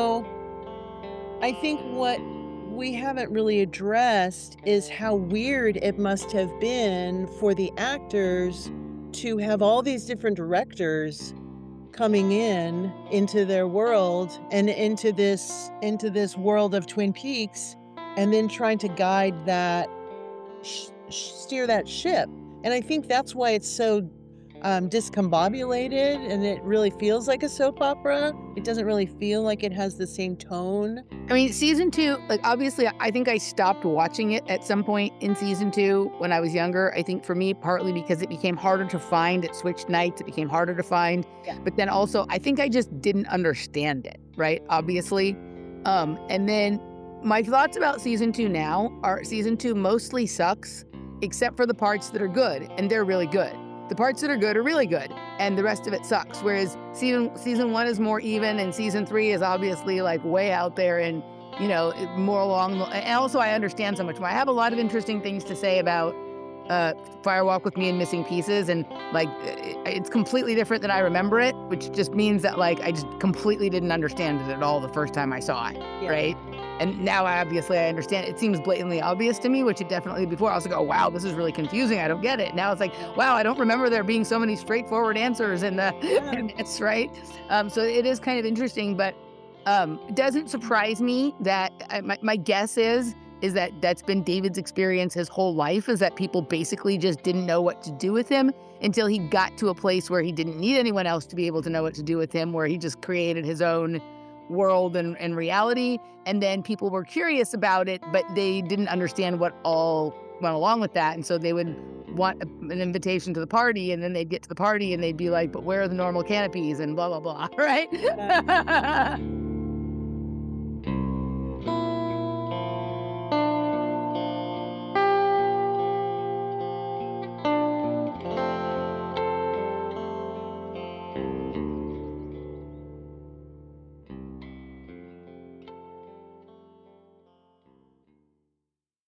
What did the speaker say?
So I think what we haven't really addressed is how weird it must have been for the actors to have all these different directors coming in into their world and into this world of Twin Peaks, and then trying to guide that steer that ship. And I think that's why it's so discombobulated, and it really feels like a soap opera. It doesn't really feel like it has the same tone. I mean, season 2, like, obviously, I think I stopped watching it at some point in season 2 when I was younger. I think for me, partly because it became harder to find, it switched nights, it became harder to find, Yeah. but then also, I think I just didn't understand it, right? Obviously. And then my thoughts about season 2 now are season 2 mostly sucks, except for the parts that are good, and they're really good. The parts that are good are really good, and the rest of it sucks. Whereas season 1 is more even, and season 3 is obviously like way out there and more along. And also, I understand so much more. I have a lot of interesting things to say about Fire Walk with Me and Missing Pieces, and like it's completely different than I remember it, which just means that like I just completely didn't understand it at all the first time I saw it, Yeah. right? And now obviously I understand. It seems blatantly obvious to me, which it definitely before I was like, oh wow, this is really confusing. I don't get it. Now it's like, wow, I don't remember there being so many straightforward answers in the Yeah. in this, right? So it is kind of interesting, but it doesn't surprise me that my guess is that that's been David's experience his whole life, is that people basically just didn't know what to do with him until he got to a place where he didn't need anyone else to be able to know what to do with him, where he just created his own world and reality. And then people were curious about it, but they didn't understand what all went along with that. And so they would want an invitation to the party, and then they'd get to the party and they'd be like, but where are the normal canopies and blah, blah, blah, right? Yeah.